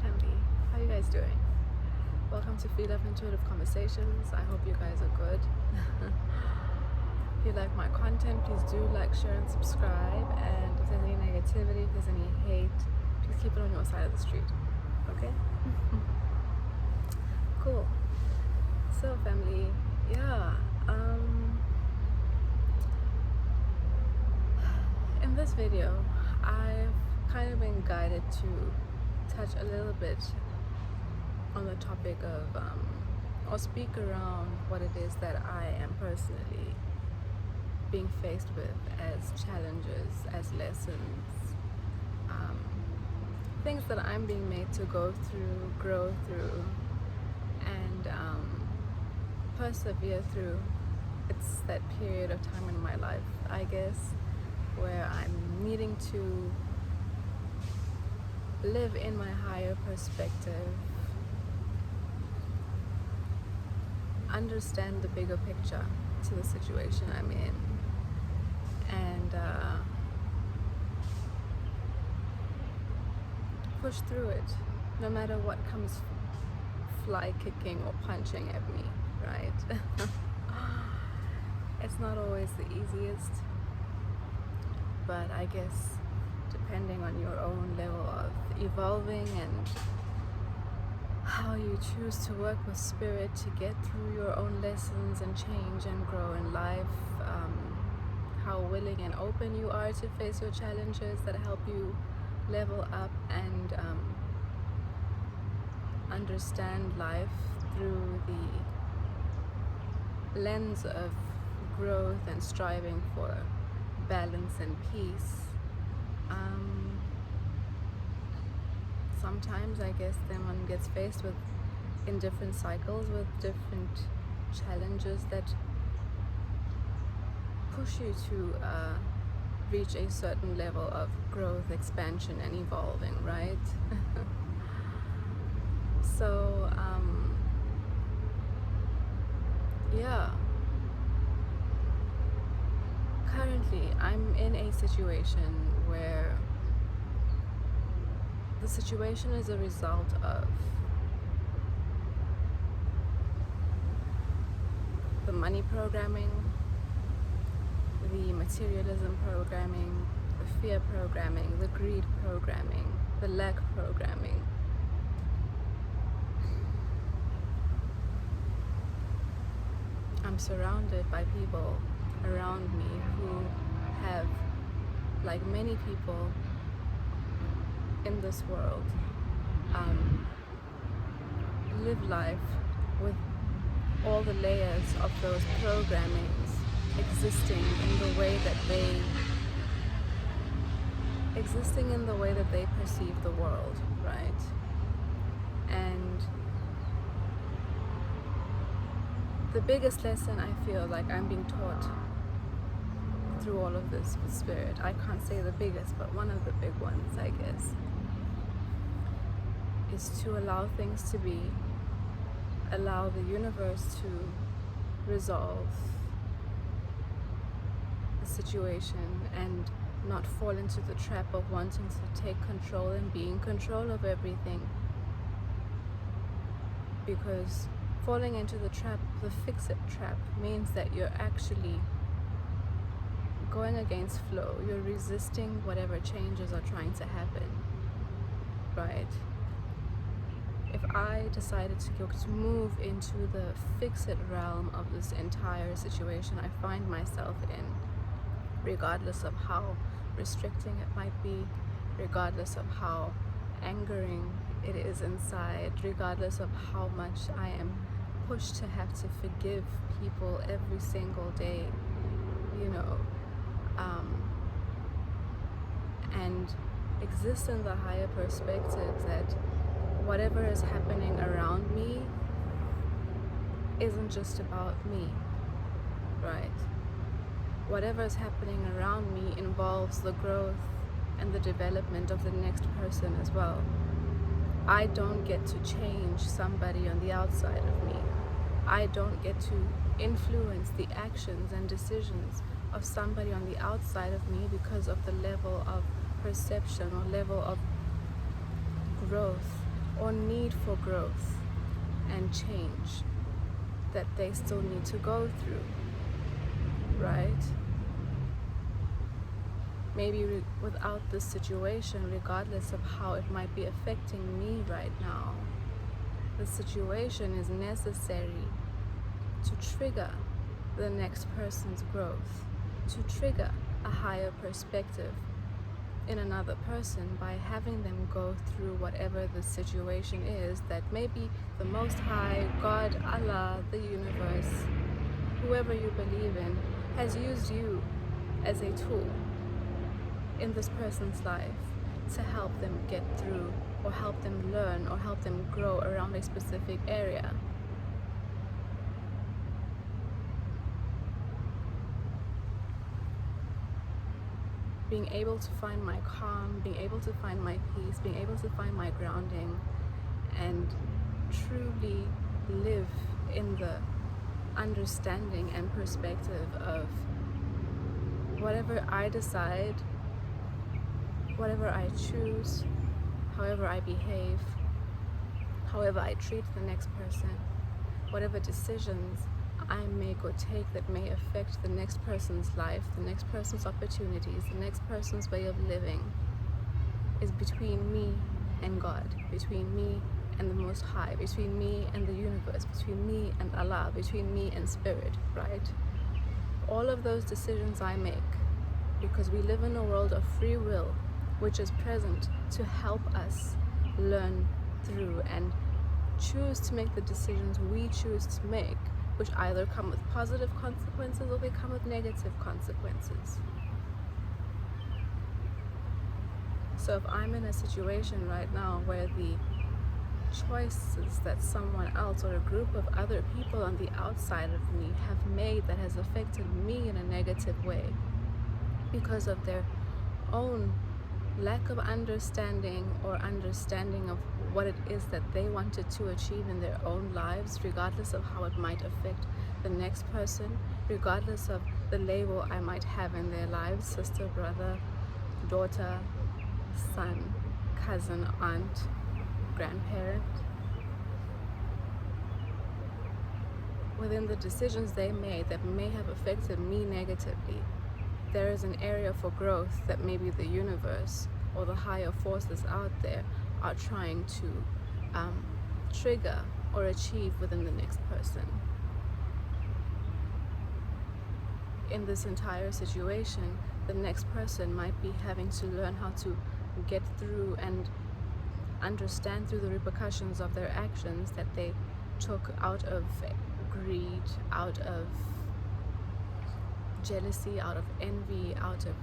family, how you guys doing? Welcome to Phie.Love Intuitive Conversations. I hope you guys are good. If you like my content, please do like, share, and subscribe. And if there's any negativity, if there's any hate, please keep it on your side of the street. Okay? Cool. So family, in this video, I've kind of been guided to touch a little bit on the topic of or speak around what it is that I am personally being faced with as challenges, as lessons, things that I'm being made to go through, grow through, and persevere through. It's that period of time in my life, I guess, where I'm needing to live in my higher perspective, understand the bigger picture to the situation I'm in, and push through it, no matter what comes fly kicking or punching at me, right? It's not always the easiest, but I guess depending on your own level of evolving and how you choose to work with spirit to get through your own lessons and change and grow in life, how willing and open you are to face your challenges that help you level up and understand life through the lens of growth and striving for balance and peace. Sometimes I guess then one gets faced with, in different cycles, with different challenges that push you to reach a certain level of growth, expansion, and evolving, right? So currently I'm in a situation where the situation is a result of the money programming, the materialism programming, the fear programming, the greed programming, the lack programming. I'm surrounded by people around me who have, like many people in this world, live life with all the layers of those programmings existing in the way that they perceive the world, right? And the biggest lesson I feel like I'm being taught through all of this with spirit, I can't say the biggest, but one of the big ones, I guess, is to allow things to be, allow the universe to resolve the situation, and not fall into the trap of wanting to take control and be in control of everything. Because falling into the trap, the fix-it trap, means that you're actually going against flow. You're resisting whatever changes are trying to happen, right? If I decided to move into the fix-it realm of this entire situation I find myself in, regardless of how restricting it might be, regardless of how angering it is inside, regardless of how much I am pushed to have to forgive people every single day, and exist in the higher perspective that whatever is happening around me isn't just about me, right? Whatever is happening around me involves the growth and the development of the next person as well. I don't get to change somebody on the outside of me. I don't get to influence the actions and decisions of somebody on the outside of me because of the level of perception or level of growth or need for growth and change that they still need to go through, right? Maybe without this situation, regardless of how it might be affecting me right now, the situation is necessary to trigger the next person's growth, to trigger a higher perspective in another person by having them go through whatever the situation is that maybe the Most High, God, Allah, the universe, whoever you believe in, has used you as a tool in this person's life to help them get through, or help them learn, or help them grow around a specific area. Being able to find my calm, being able to find my peace, being able to find my grounding, and truly live in the understanding and perspective of whatever I decide, whatever I choose, however I behave, however I treat the next person, whatever decisions I make or take that may affect the next person's life, the next person's opportunities, the next person's way of living, is between me and God, between me and the Most High, between me and the universe, between me and Allah, between me and Spirit, right? All of those decisions I make, because we live in a world of free will, which is present to help us learn through and choose to make the decisions we choose to make, which either come with positive consequences or they come with negative consequences. So if I'm in a situation right now where the choices that someone else or a group of other people on the outside of me have made that has affected me in a negative way because of their own lack of understanding or understanding of what it is that they wanted to achieve in their own lives, regardless of how it might affect the next person, regardless of the label I might have in their lives, sister, brother, daughter, son, cousin, aunt, grandparent. Within the decisions they made that may have affected me negatively, there is an area for growth that maybe the universe or the higher forces out there are trying to trigger or achieve within the next person. In this entire situation, the next person might be having to learn how to get through and understand through the repercussions of their actions that they took out of greed, out of jealousy, out of envy, out of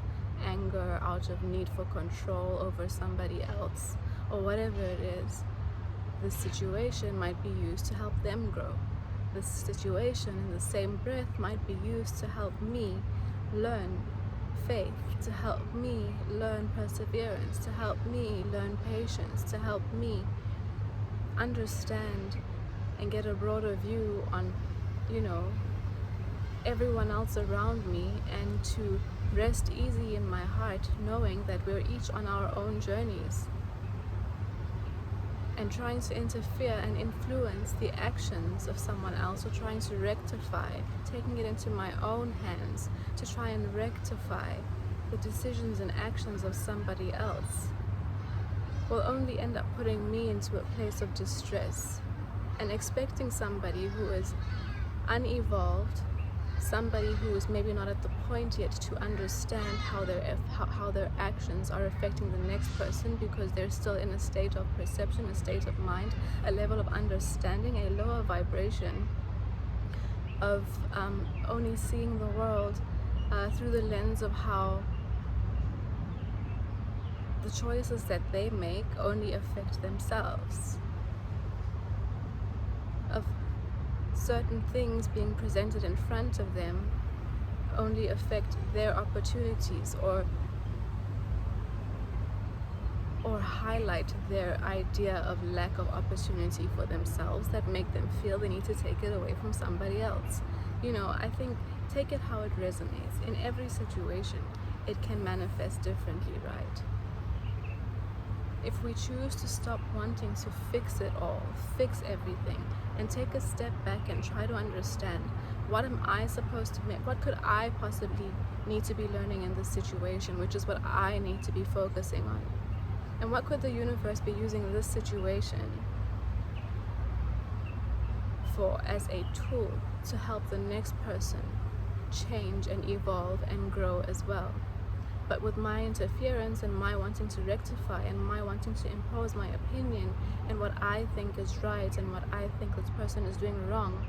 anger, out of need for control over somebody else, or whatever it is. This situation might be used to help them grow. This situation in the same breath might be used to help me learn faith, to help me learn perseverance, to help me learn patience, to help me understand and get a broader view on, everyone else around me, and to rest easy in my heart knowing that we're each on our own journeys, and trying to interfere and influence the actions of someone else, or trying to rectify, taking it into my own hands to try and rectify the decisions and actions of somebody else, will only end up putting me into a place of distress, and expecting somebody who is unevolved, somebody who is maybe not at the point yet to understand how their actions are affecting the next person, because they're still in a state of perception, a state of mind, a level of understanding, a lower vibration of only seeing the world through the lens of how the choices that they make only affect themselves, of certain things being presented in front of them only affect their opportunities, or highlight their idea of lack of opportunity for themselves, that make them feel they need to take it away from somebody else. I think, take it how it resonates. In every situation, it can manifest differently, right? if we choose to stop wanting to fix it all, fix everything, and take a step back and try to understand, what am I supposed to make? What could I possibly need to be learning in this situation, which is what I need to be focusing on? And what could the universe be using this situation for as a tool to help the next person change and evolve and grow as well? But with my interference and my wanting to rectify and my wanting to impose my opinion and what I think is right and what I think this person is doing wrong,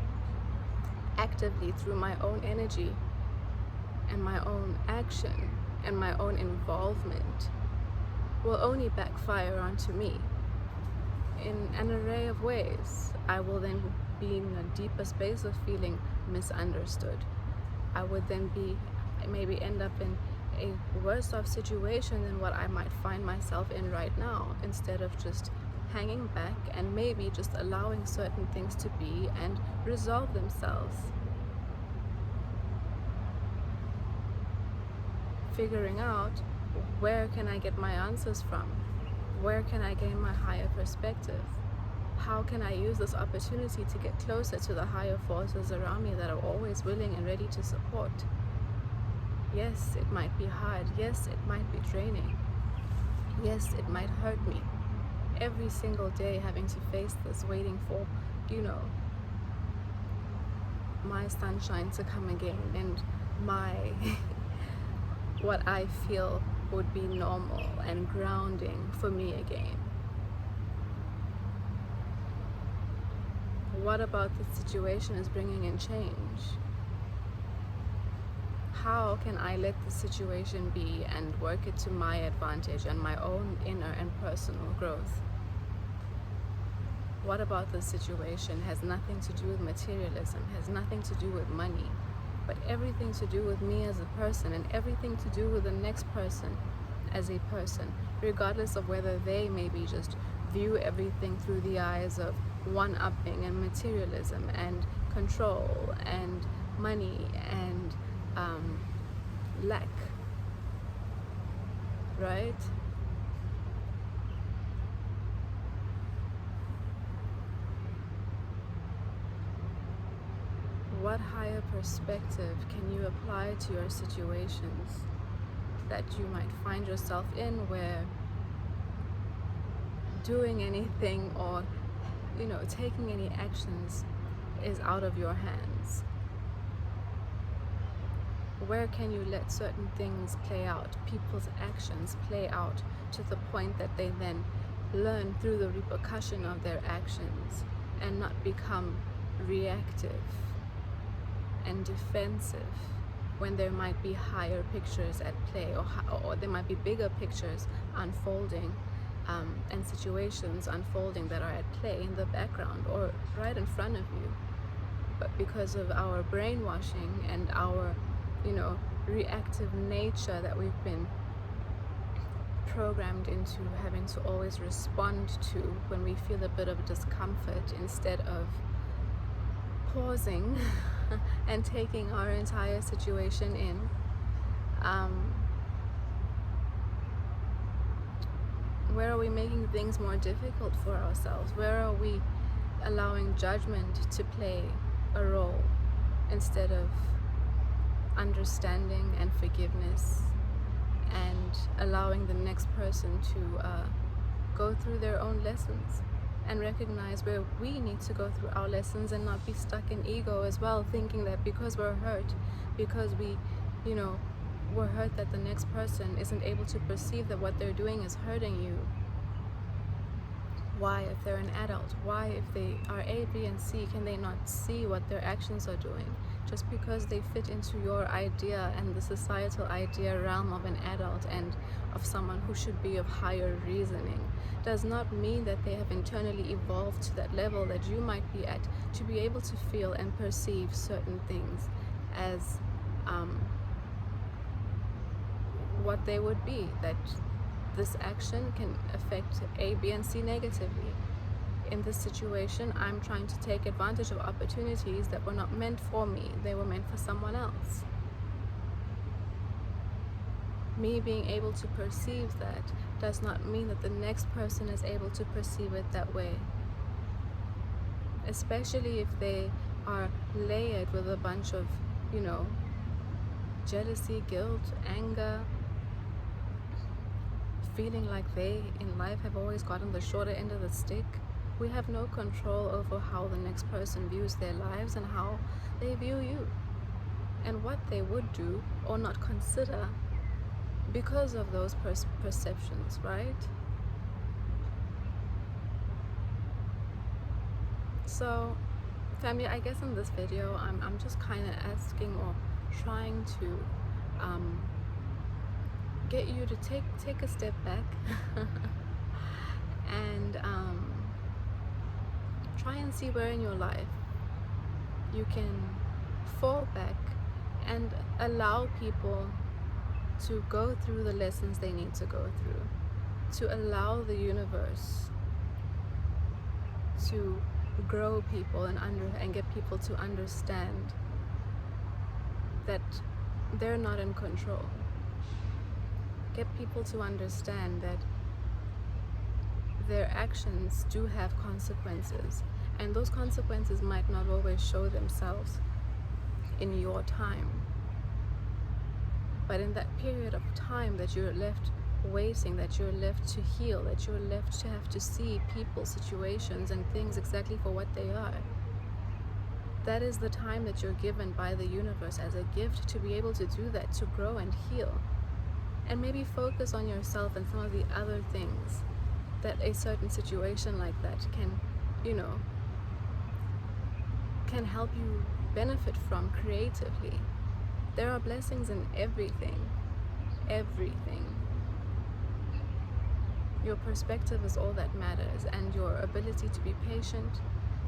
actively through my own energy and my own action and my own involvement, will only backfire onto me in an array of ways. I will then be in a deeper space of feeling misunderstood. I would then maybe end up in a worse off situation than what I might find myself in right now, instead of just hanging back and maybe just allowing certain things to be and resolve themselves. Figuring out, where can I get my answers from? Where can I gain my higher perspective? How can I use this opportunity to get closer to the higher forces around me that are always willing and ready to support? Yes, it might be hard. Yes, it might be draining. Yes, it might hurt me. Every single day having to face this, waiting for, my sunshine to come again and my, what I feel would be normal and grounding for me again. What about the situation is bringing in change? How can I let the situation be and work it to my advantage and my own inner and personal growth? What about the situation has nothing to do with materialism, has nothing to do with money, but everything to do with me as a person and everything to do with the next person as a person, regardless of whether they maybe just view everything through the eyes of one-upping and materialism and control and money and lack, right? What higher perspective can you apply to your situations that you might find yourself in, where doing anything or taking any actions is out of your hands? Where can you let certain things play out, people's actions play out to the point that they then learn through the repercussion of their actions and not become reactive and defensive when there might be higher pictures at play, or there might be bigger pictures unfolding and situations unfolding that are at play in the background or right in front of you. But because of our brainwashing and our reactive nature that we've been programmed into having to always respond to when we feel a bit of discomfort, instead of pausing and taking our entire situation in, where are we making things more difficult for ourselves? Where are we allowing judgment to play a role instead of understanding and forgiveness, and allowing the next person to go through their own lessons and recognize where we need to go through our lessons, and not be stuck in ego as well, thinking that because we're hurt, because we're hurt that the next person isn't able to perceive that what they're doing is hurting you. Why, if they're an adult, why, if they are A, B, and C, can they not see what their actions are doing? Just because they fit into your idea and the societal idea realm of an adult and of someone who should be of higher reasoning does not mean that they have internally evolved to that level that you might be at, to be able to feel and perceive certain things as what they would be, that this action can affect A, B, and C negatively. In this situation, I'm trying to take advantage of opportunities that were not meant for me. They were meant for someone else. Me being able to perceive that does not mean that the next person is able to perceive it that way, especially if they are layered with a bunch of, jealousy, guilt, anger, feeling like they in life have always gotten the shorter end of the stick. We have no control over how the next person views their lives and how they view you, and what they would do or not consider because of those perceptions, right? So family, I guess in this video I'm just kind of asking or trying to get you to take a step back and try and see where in your life you can fall back and allow people to go through the lessons they need to go through, to allow the universe to grow people and get people to understand that they're not in control. Get people to understand that their actions do have consequences, and those consequences might not always show themselves in your time, but in that period of time that you're left waiting, that you're left to heal, that you're left to have to see people, situations, and things exactly for what they are. That is the time that you're given by the universe as a gift to be able to do that, to grow and heal, and maybe focus on yourself and some of the other things that a certain situation like that can help you benefit from creatively. There are blessings in everything. Your perspective is all that matters, and your ability to be patient,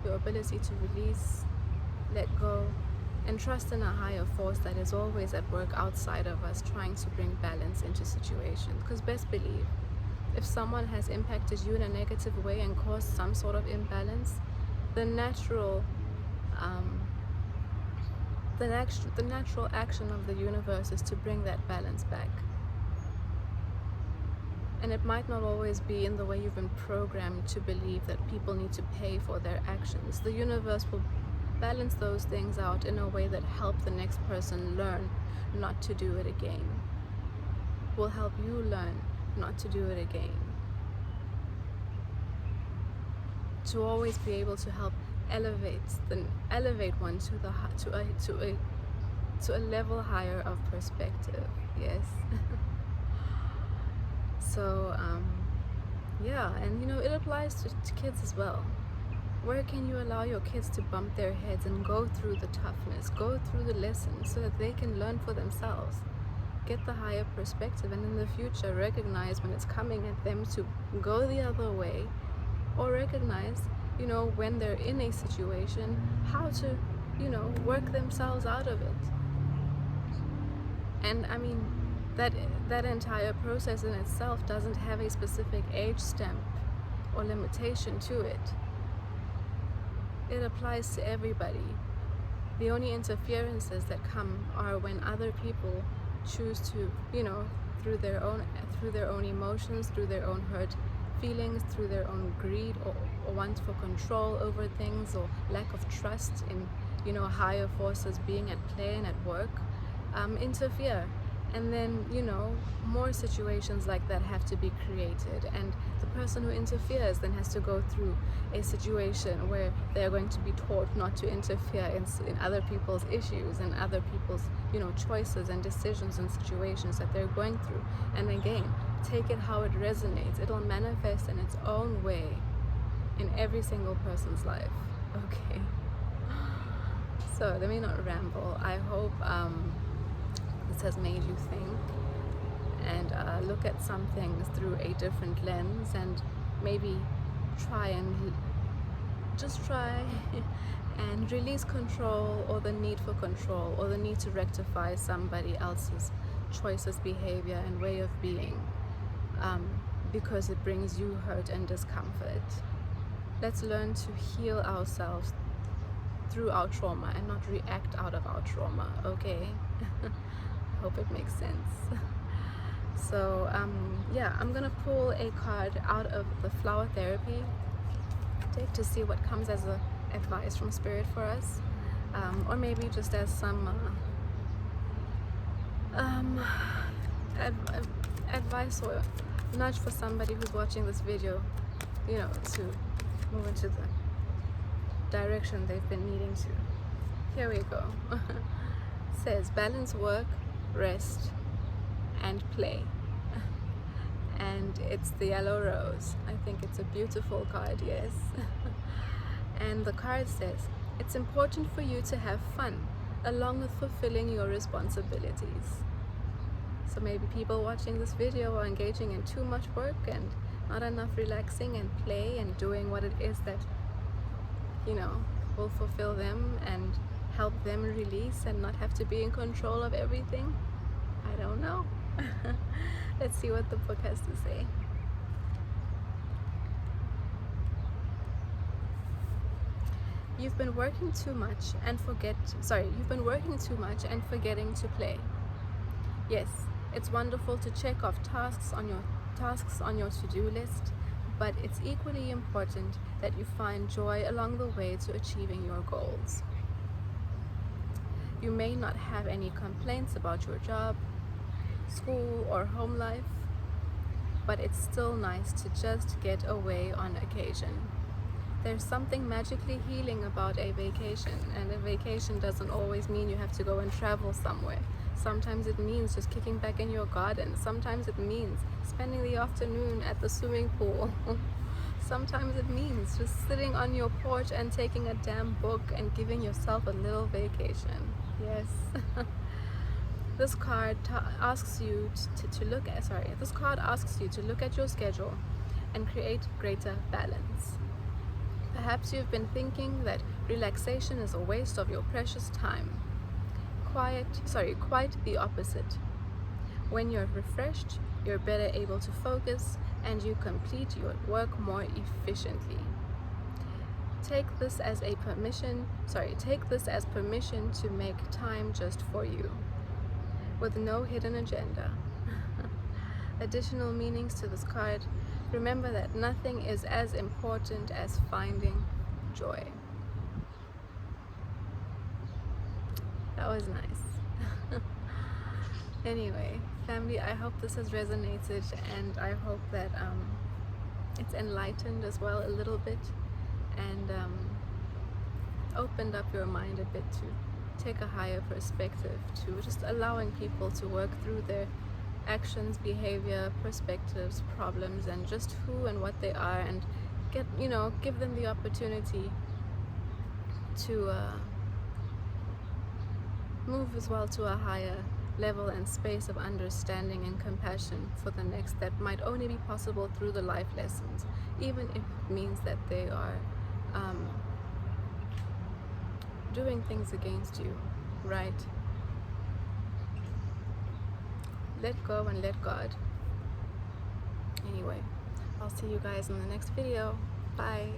your ability to release, let go, and trust in a higher force that is always at work outside of us, trying to bring balance into situations. Because best believe, if someone has impacted you in a negative way and caused some sort of imbalance, the natural action of the universe is to bring that balance back. And it might not always be in the way you've been programmed to believe, that people need to pay for their actions. The universe will balance those things out in a way that help the next person learn not to do it again. Will help you learn not to do it again. To always be able to help elevate one to a level higher of perspective. Yes. So yeah, and it applies to kids as well. Where can you allow your kids to bump their heads and go through the toughness, go through the lessons, so that they can learn for themselves, get the higher perspective, and in the future recognize when it's coming at them to go the other way, or recognize when they're in a situation how to work themselves out of it. And I mean, that entire process in itself doesn't have a specific age stamp or limitation to it. It applies to everybody. The only interferences that come are when other people choose to, through their own emotions, through their own hurt feelings, through their own greed or want for control over things, or lack of trust in higher forces being at play and at work, interfere. And then more situations like that have to be created, and the person who interferes then has to go through a situation where they're going to be taught not to interfere in other people's issues and other people's choices and decisions and situations that they're going through. And again, take it how it resonates. It'll manifest in its own way in every single person's life. Okay, so let me not ramble. I hope this has made you think and look at some things through a different lens, and maybe try and release control, or the need for control, or the need to rectify somebody else's choices, behavior, and way of being, because it brings you hurt and discomfort. Let's learn to heal ourselves through our trauma and not react out of our trauma, okay? Hope it makes sense. So yeah, I'm gonna pull a card out of the flower therapy deck to see what comes as a advice from spirit for us, or maybe just as some advice or nudge for somebody who's watching this video, you know, to move into the direction they've been needing to. Here we go. Says balance work, rest, and play. And it's the yellow rose. I think it's a beautiful card, yes. And the card says, it's important for you to have fun along with fulfilling your responsibilities. So maybe people watching this video are engaging in too much work and not enough relaxing and play and doing what it is that, you know, will fulfill them and help them release and not have to be in control of everything. I don't know. Let's see what the book has to say. You've been working too much and you've been working too much and forgetting to play. Yes, it's wonderful to check off tasks on your to-do list, but it's equally important that you find joy along the way to achieving your goals. You may not have any complaints about your job, school, or home life, but it's still nice to just get away on occasion. There's something magically healing about a vacation, and a vacation doesn't always mean you have to go and travel somewhere. Sometimes it means just kicking back in your garden. Sometimes it means spending the afternoon at the swimming pool. Sometimes it means just sitting on your porch and taking a damn book and giving yourself a little vacation. Yes. This card asks you to look at your schedule and create greater balance. Perhaps you've been thinking that relaxation is a waste of your precious time. Quite the opposite. When you're refreshed, you're better able to focus and you complete your work more efficiently. Take this as permission to make time just for you, with no hidden agenda. Additional meanings to this card. Remember that nothing is as important as finding joy. That was nice. Anyway, family, I hope this has resonated, and I hope that it's enlightened as well a little bit, and opened up your mind a bit to take a higher perspective, to just allowing people to work through their actions, behavior, perspectives, problems, and just who and what they are, and give them the opportunity to move as well to a higher level and space of understanding and compassion for the next that might only be possible through the life lessons, even if it means that they are doing things against you, right? Let go and let God. Anyway, I'll see you guys in the next video. Bye.